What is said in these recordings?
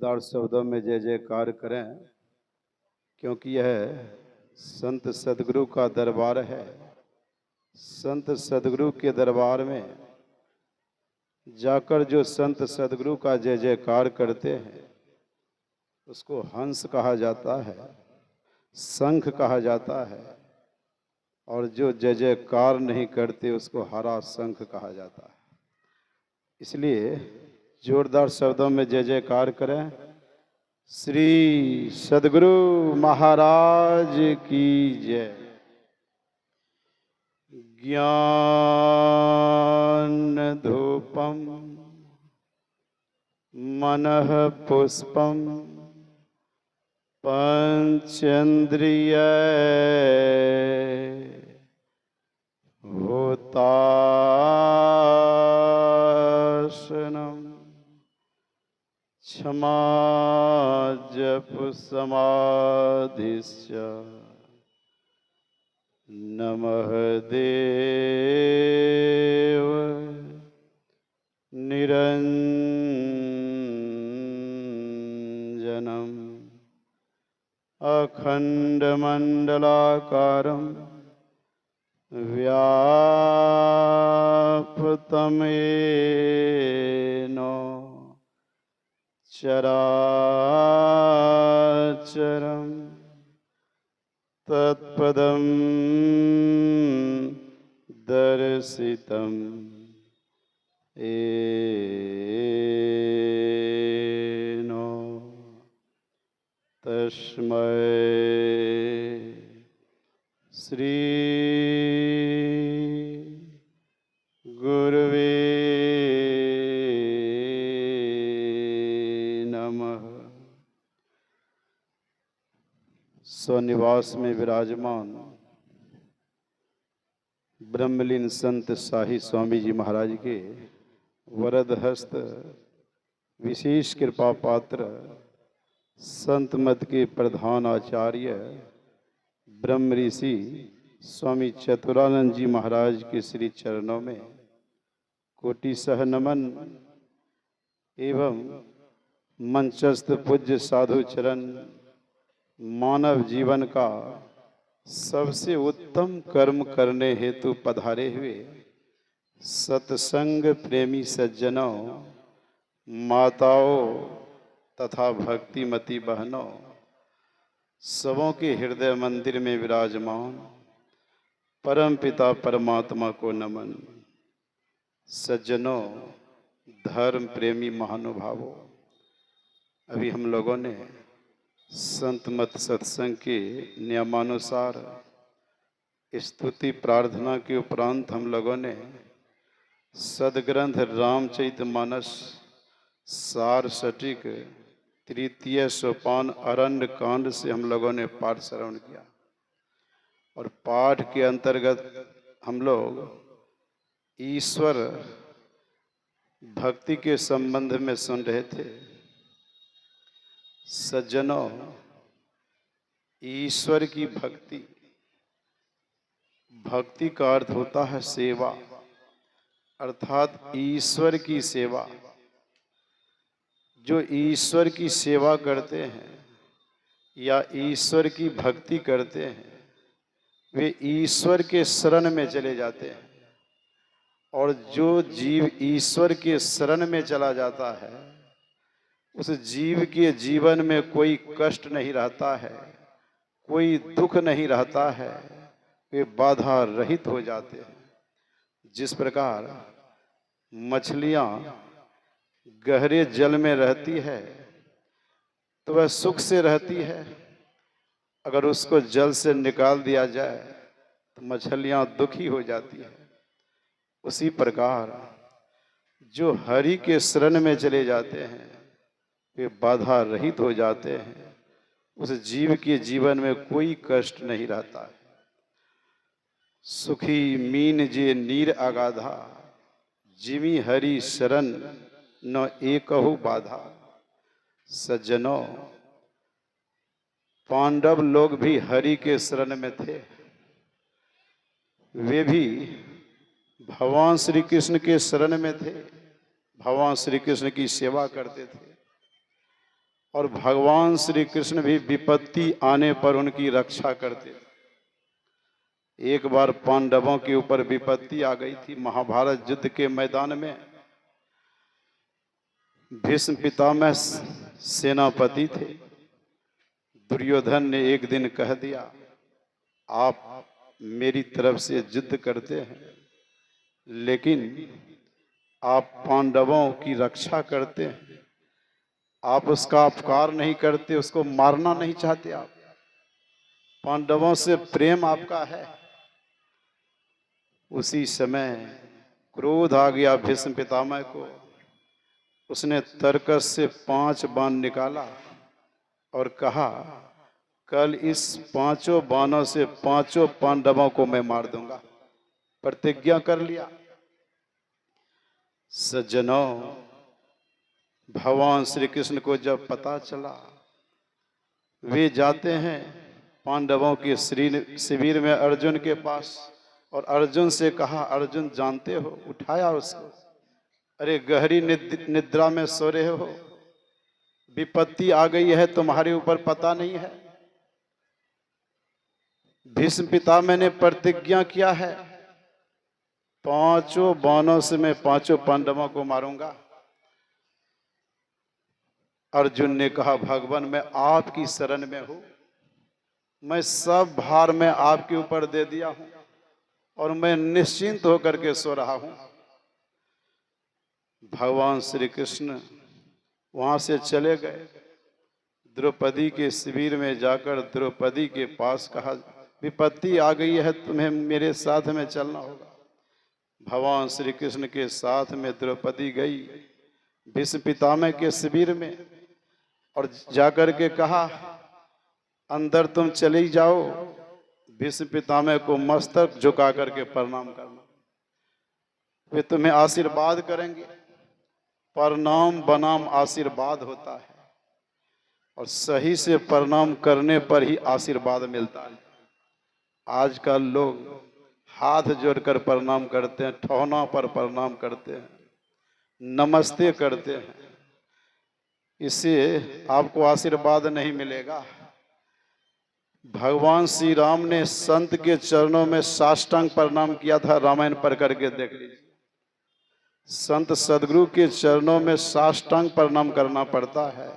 जोरदार शब्दों में जय जयकार करें, क्योंकि यह संत सदगुरु का दरबार है। संत सदगुरु के दरबार में जाकर जो संत सदगुरु का जय जयकार करते हैं उसको हंस कहा जाता है, शंख कहा जाता है, और जो जय जयकार नहीं करते उसको हरा शंख कहा जाता है। इसलिए जोरदार शब्दों में जय जयकार करें। श्री सदगुरु महाराज की जय। ज्ञान धूपम मनः पुष्पम पंचेन्द्रिय होताशनम क्षमा जप समाधिश्च नमः देव निरंजनम अखंडमंडलाकारं व्याप्तं येन चराचरं तत्पदं दर्शितं येन तस्मै श्री गुरुवे नमः। स्वनिवास में विराजमान ब्रह्मलीन संत शाही स्वामी जी महाराज के वरद हस्त विशेष कृपा पात्र संत मत के प्रधान आचार्य ब्रह्म ऋषि स्वामी चतुरानंद जी महाराज के श्री चरणों में कोटि सह नमन एवं मंचस्थ पूज्य साधु चरण मानव जीवन का सबसे उत्तम कर्म करने हेतु पधारे हुए सत्संग प्रेमी सज्जनों, माताओं तथा भक्तिमती बहनों, सबों के हृदय मंदिर में विराजमान परम पिता परमात्मा को नमन। सज्जनों, धर्म प्रेमी महानुभावों, अभी हम लोगों ने संत मत सत्संग के नियमानुसार स्तुति प्रार्थना के उपरांत हम लोगों ने सदग्रंथ रामचरितमानस सार सटीक तृतीय सोपान अरण्य कांड से हम लोगों ने पाठ श्रवण किया, और पाठ के अंतर्गत हम लोग ईश्वर भक्ति के संबंध में सुन रहे थे। सज्जनों, ईश्वर की भक्ति, भक्ति का अर्थ होता है सेवा, अर्थात ईश्वर की सेवा। जो ईश्वर की सेवा करते हैं या ईश्वर की भक्ति करते हैं वे ईश्वर के शरण में चले जाते हैं, और जो जीव ईश्वर के शरण में चला जाता है उस जीव के जीवन में कोई कष्ट नहीं रहता है, कोई दुख नहीं रहता है, वे बाधा रहित हो जाते हैं। जिस प्रकार मछलियां गहरे जल में रहती है तो वह सुख से रहती है, अगर उसको जल से निकाल दिया जाए तो मछलियां दुखी हो जाती है। उसी प्रकार जो हरि के शरण में चले जाते हैं वे बाधा रहित हो जाते हैं, उस जीव के जीवन में कोई कष्ट नहीं रहता है। सुखी मीन जे नीर अगाधा, जिमी हरि शरण न एकहु बाधा। सज्जनों, पांडव लोग भी हरि के शरण में थे, वे भी भगवान श्री कृष्ण के शरण में थे, भगवान श्री कृष्ण की सेवा करते थे। और भगवान श्री कृष्ण भी विपत्ति आने पर उनकी रक्षा करते थे। एक बार पांडवों के ऊपर विपत्ति आ गई थी। महाभारत युद्ध के मैदान में भीष्म पितामह सेनापति थे। दुर्योधन ने एक दिन कह दिया, आप मेरी तरफ से युद्ध करते हैं, लेकिन आप पांडवों की रक्षा करते हैं, आप उसका अपकार नहीं करते, उसको मारना नहीं चाहते, आप पांडवों से प्रेम आपका है। उसी समय क्रोध आ गया भीष्म पितामह को। उसने तरकस से 5 बाण निकाला और कहा, कल इस 5 बाणों से 5 पांडवों को मैं मार दूंगा। प्रतिज्ञा कर लिया। सज्जनों, भगवान श्री कृष्ण को जब पता चला, वे जाते हैं पांडवों के शिविर में अर्जुन के पास और अर्जुन से कहा, अर्जुन जानते हो, उठाया उसको, अरे गहरी निद्रा में सो रहे हो, विपत्ति आ गई है तुम्हारे ऊपर, पता नहीं है। भीष्म पितामह ने प्रतिज्ञा किया है, 5 बाणों से मैं 5 पांडवों को मारूंगा। अर्जुन ने कहा, भगवान मैं आपकी शरण में हूं, मैं सब भार में आपके ऊपर दे दिया हूं और मैं निश्चिंत होकर के सो रहा हूं। भगवान श्री कृष्ण वहां से चले गए। द्रौपदी के शिविर में जाकर द्रौपदी के पास कहा, विपत्ति आ गई है, तुम्हें मेरे साथ में चलना होगा। भगवान श्री कृष्ण के साथ में द्रौपदी गई भीष्म पितामह के शिविर में और जाकर के कहा, अंदर तुम चले जाओ, भीष्म पितामह को मस्तक झुका करके प्रणाम करना, वे तुम्हें आशीर्वाद करेंगे। प्रणाम बनाम आशीर्वाद होता है और सही से प्रणाम करने पर ही आशीर्वाद मिलता है। आजकल लोग हाथ जोड़कर प्रणाम करते हैं, ठौना पर प्रणाम करते हैं, नमस्ते करते हैं, इससे आपको आशीर्वाद नहीं मिलेगा। भगवान श्री राम ने संत के चरणों में साष्टांग प्रणाम किया था, रामायण पढ़ करके देख लीजिए। संत सदगुरु के चरणों में साष्टांग प्रणाम करना पड़ता है,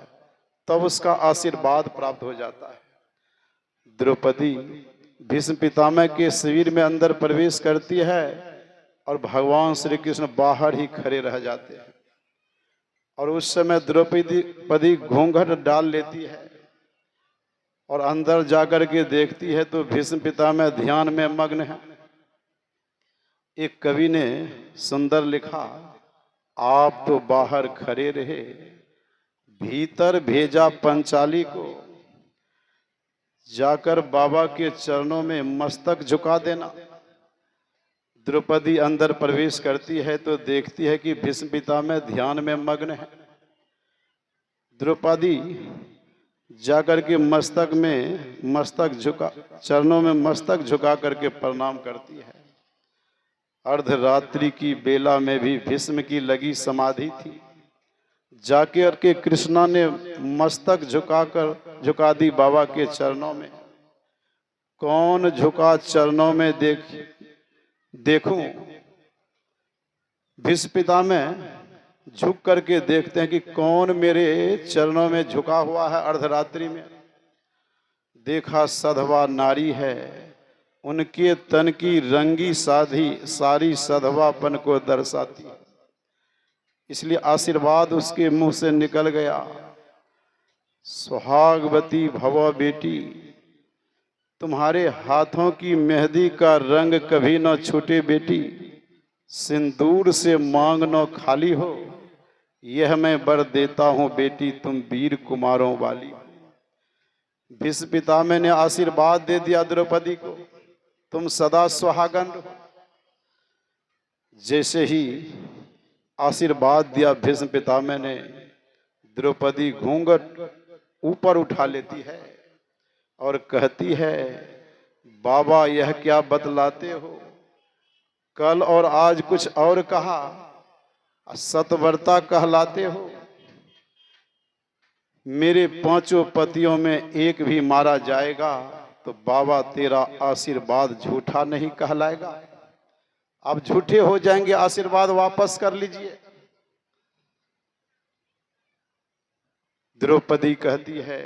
तब उसका आशीर्वाद प्राप्त हो जाता है। द्रौपदी भीष्म पितामह के शिविर में अंदर प्रवेश करती है और भगवान श्री कृष्ण बाहर ही खड़े रह जाते हैं और उस समय द्रौपदी घूंघट डाल लेती है और अंदर जाकर के देखती है तो भीष्म पितामह ध्यान में मग्न है। एक कवि ने सुंदर लिखा, आप तो बाहर खड़े रहे, भीतर भेजा पंचाली को, जाकर बाबा के चरणों में मस्तक झुका देना। द्रौपदी अंदर प्रवेश करती है तो देखती है कि भीष्म पितामह ध्यान में मग्न है। द्रौपदी जाकर के चरणों में मस्तक झुका करके प्रणाम करती है। अर्धरात्रि की बेला में भी भीष्म की लगी समाधि थी। जाकर के कृष्णा ने मस्तक झुका दी बाबा के चरणों में। कौन झुका चरणों में देखूं। भीष्म पितामह झुक करके देखते हैं कि कौन मेरे चरणों में झुका हुआ है। अर्धरात्रि में देखा सधवा नारी है, उनके तन की रंगी सारी सधवापन को दर्शाती है, इसलिए आशीर्वाद उसके मुंह से निकल गया, सुहागवती भव बेटी, तुम्हारे हाथों की मेहंदी का रंग कभी न छूटे बेटी, सिंदूर से मांग न खाली हो, यह मैं वर देता हूं बेटी, तुम वीर कुमारों वाली। भीष्म पितामह ने आशीर्वाद दे दिया द्रौपदी को, तुम सदा सुहागन रहो। जैसे ही आशीर्वाद दिया भीष्म पितामह ने, द्रौपदी घूंघट ऊपर उठा लेती है और कहती है, बाबा यह क्या बतलाते हो, कल और आज कुछ और कहा, सतव्रता कहलाते हो। मेरे पांचों पतियों में एक भी मारा जाएगा तो बाबा तेरा आशीर्वाद झूठा नहीं कहलाएगा। आप झूठे हो जाएंगे, आशीर्वाद वापस कर लीजिए। द्रौपदी कहती है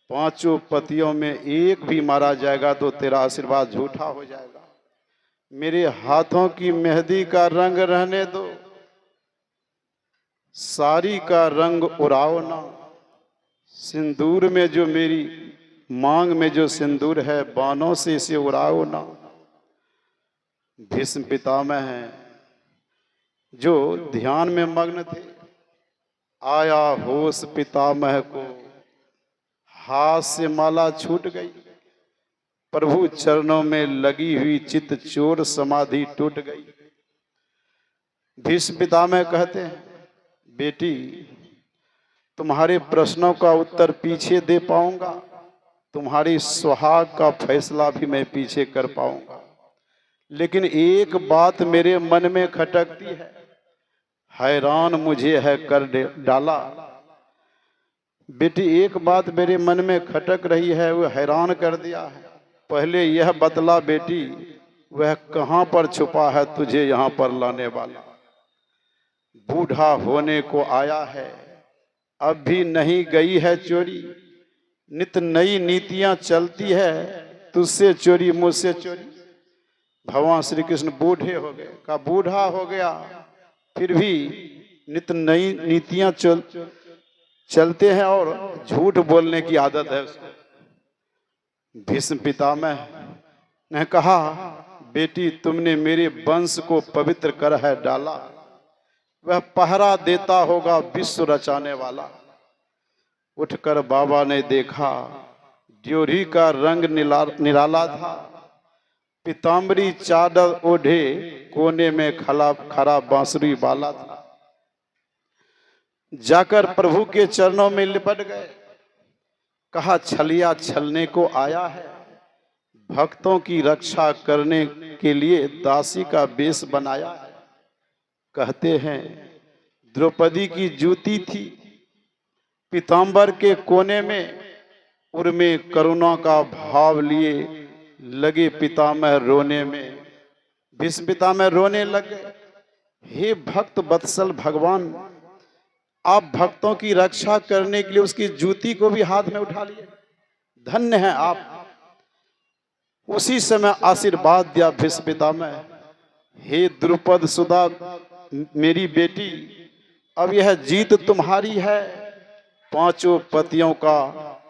पांचों पतियों में एक भी मारा जाएगा तो तेरा आशीर्वाद झूठा हो जाएगा। मेरे हाथों की मेहंदी का रंग रहने दो, साड़ी का रंग उड़ाओ ना। सिंदूर में जो मेरी मांग में जो सिंदूर है, बाणों से इसे उड़ाओ ना। भीष्म पितामह हैं जो ध्यान में मग्न थे। आया होश पितामह को, हाथ से माला छूट गई। प्रभु चरणों में लगी हुई चित चोर समाधि टूट गई। भीष्म पितामह कहते हैं बेटी, तुम्हारे प्रश्नों का उत्तर पीछे दे पाऊंगा, तुम्हारी सुहाग का फैसला भी मैं पीछे कर पाऊंगा, लेकिन एक बात मेरे मन में खटकती है, हैरान मुझे है कर डाला। बेटी एक बात मेरे मन में खटक रही है, वो हैरान कर दिया है। पहले यह बतला बेटी, वह कहां पर छुपा है तुझे यहां पर लाने वाला? बूढ़ा होने को आया है, अब भी नहीं गई है चोरी। नित नई नीतियां चलती है, तुझसे चोरी मुझसे चोरी। भगवान श्री कृष्ण बूढ़े हो गए, का बूढ़ा हो गया फिर भी नित नई नीतियां चलते हैं और झूठ बोलने की आदत है उसको। भीष्म पितामह ने कहा बेटी, तुमने मेरे वंश को पवित्र कर है डाला, वह पहरा देता होगा विश्व रचाने वाला। उठकर बाबा ने देखा ड्योरी का रंग निराला था। पीताम्बरी चादर ओढ़े कोने में खड़ा बांसुरी वाला था। जाकर प्रभु के चरणों में लिपट गए। कहा छलिया छलने को आया है, भक्तों की रक्षा करने के लिए दासी का वेश बनाया है। कहते हैं द्रौपदी की जूती थी पीताम्बर के कोने में, उर्मे करुणा का भाव लिए लगे पितामह रोने में। भीष्म पितामह रोने लगे। हे भक्त वत्सल भगवान, आप भक्तों की रक्षा करने के लिए उसकी जूती को भी हाथ में उठा लिए, धन्य हैं आप। उसी समय आशीर्वाद दिया भीष्म पितामह, हे द्रुपद सुधा मेरी बेटी, अब यह जीत तुम्हारी है। पांचों पतियों का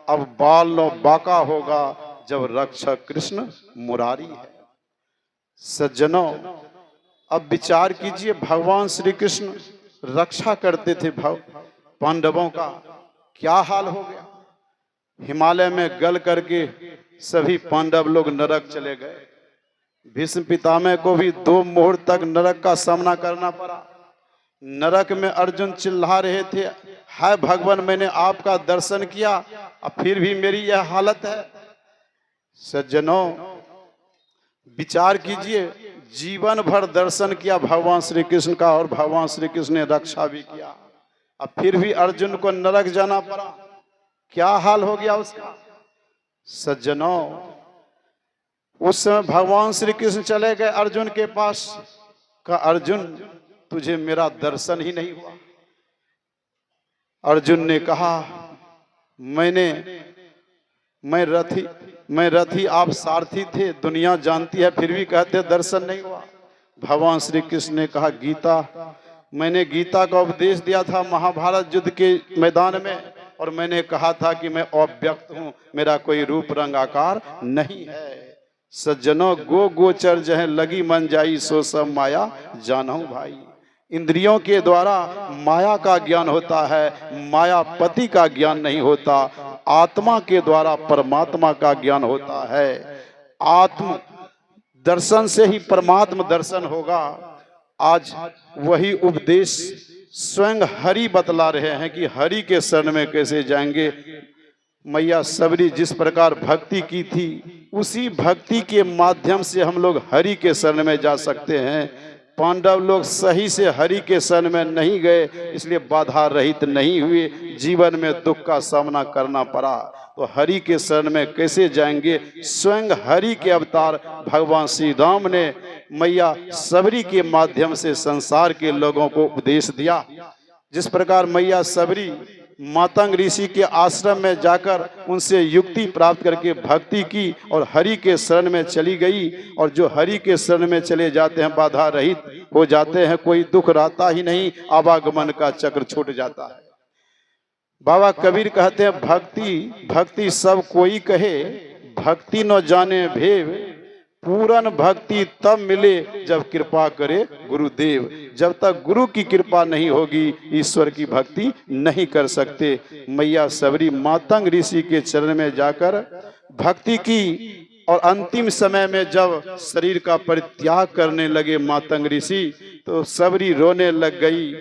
अब बाल बाका होगा जब रक्षक कृष्ण मुरारी है। सज्जनों, अब विचार कीजिए, भगवान श्री कृष्ण रक्षा करते थे पांडवों का, क्या हाल हो गया। हिमालय में गल करके सभी पांडव लोग नरक चले गए। भीष्म पितामह को भी 2 मुहूर्त तक नरक का सामना करना पड़ा। नरक में अर्जुन चिल्ला रहे थे, हाय भगवान, मैंने आपका दर्शन किया, अब फिर भी मेरी यह हालत है। सज्जनों, विचार कीजिए, जीवन भर दर्शन किया भगवान श्री कृष्ण का और भगवान श्री कृष्ण ने रक्षा भी किया, अब फिर भी अर्जुन को नरक जाना पड़ा, क्या हाल हो गया उसका। सज्जनों, उस समय भगवान श्री कृष्ण चले गए अर्जुन के पास। कहा अर्जुन, तुझे मेरा दर्शन ही नहीं हुआ। अर्जुन ने कहा मैं रथी आप सारथी थे, दुनिया जानती है, फिर भी कहते दर्शन नहीं हुआ। भगवान श्री कृष्ण ने कहा गीता, मैंने गीता का उपदेश दिया था महाभारत युद्ध के मैदान में, और मैंने कहा था कि मैं अव्यक्त हूं, मेरा कोई रूप रंग आकार नहीं है। सज्जनों, गोचर जह लगी मन जाई, सो सब माया जानहु भाई। इंद्रियों के द्वारा माया का ज्ञान होता है, मायापति का ज्ञान नहीं होता। आत्मा के द्वारा परमात्मा का ज्ञान होता है। आत्म दर्शन से ही परमात्म दर्शन होगा। आज वही उपदेश स्वयं हरि बतला रहे हैं कि हरि के शरण में कैसे जाएंगे। मैया सबरी जिस प्रकार भक्ति की थी, उसी भक्ति के माध्यम से हम लोग हरि के शरण में जा सकते हैं। पांडव लोग सही से हरि के शरण में नहीं गए, इसलिए बाधा रहित नहीं हुए, जीवन में दुख का सामना करना पड़ा। तो हरि के शरण में कैसे जाएंगे? स्वयं हरि के अवतार भगवान श्री राम ने मैया सबरी के माध्यम से संसार के लोगों को उपदेश दिया। जिस प्रकार मैया सबरी मातंग ऋषि के आश्रम में जाकर उनसे युक्ति प्राप्त करके भक्ति की और हरि के शरण में चली गई, और जो हरि के शरण में चले जाते हैं बाधा रहित हो जाते हैं, कोई दुख रहता ही नहीं, आवागमन का चक्र छूट जाता है। बाबा कबीर कहते हैं भक्ति भक्ति सब कोई कहे, भक्ति न जाने भेव, पूर्ण भक्ति तब मिले जब कृपा करे गुरुदेव। जब तक गुरु की कृपा नहीं होगी ईश्वर की भक्ति नहीं कर सकते। मैया सबरी मातंग ऋषि के चरण में जाकर भक्ति की, और अंतिम समय में जब शरीर का परित्याग करने लगे मातंग ऋषि, तो सबरी रोने लग गई।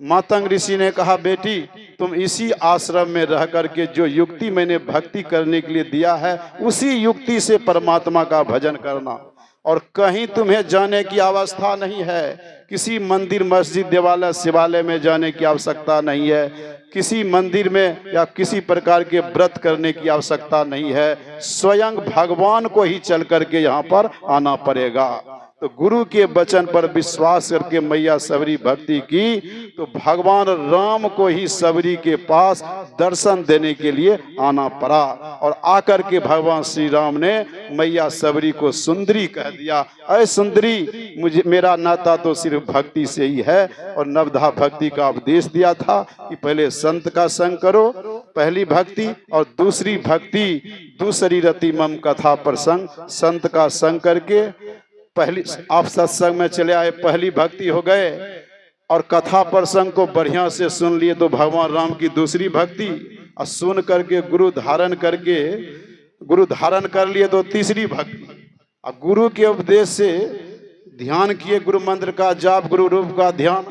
मातंग ऋषि ने कहा, बेटी तुम इसी आश्रम में रह करके जो युक्ति मैंने भक्ति करने के लिए दिया है, उसी युक्ति से परमात्मा का भजन करना, और कहीं तुम्हें जाने की अवस्था नहीं है। किसी मंदिर मस्जिद देवालय शिवालय में जाने की आवश्यकता नहीं है, किसी मंदिर में या किसी प्रकार के व्रत करने की आवश्यकता नहीं है। स्वयं भगवान को ही चल करके यहाँ पर आना पड़ेगा। तो गुरु के वचन पर विश्वास करके मैया सबरी भक्ति की, तो भगवान राम को ही सबरी के पास दर्शन देने के लिए आना पड़ा, और आकर के भगवान श्री राम ने मैया सबरी को सुंदरी कह दिया। अरे सुंदरी, मुझे मेरा नाता तो सिर्फ भक्ति से ही है, और नवधा भक्ति का उपदेश दिया था कि पहले संत का संग करो, पहली भक्ति, और दूसरी भक्ति दूसरी रति मम कथा प्रसंग, संत का संग करके पहली आप सत्संग में चले आए, पहली भक्ति हो गए, और कथा प्रसंग को बढ़िया से सुन लिए तो भगवान राम की दूसरी भक्ति, और सुन करके गुरु धारण कर लिए तो तीसरी भक्ति, और गुरु के उपदेश से ध्यान किए, गुरु मंत्र का जाप, गुरु रूप का ध्यान,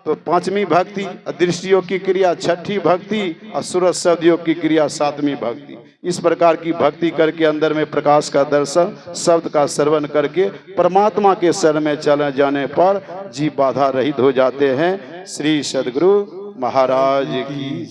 तो पांचवी भक्ति, दृष्टि योग की क्रिया छठी भक्ति, और सूरज शब्द योग की क्रिया सातवीं भक्ति। इस प्रकार की भक्ति करके अंदर में प्रकाश का दर्शन, शब्द का श्रवण करके परमात्मा के शरण में चले जाने पर जीव बाधा रहित हो जाते हैं। श्री सद्गुरु महाराज की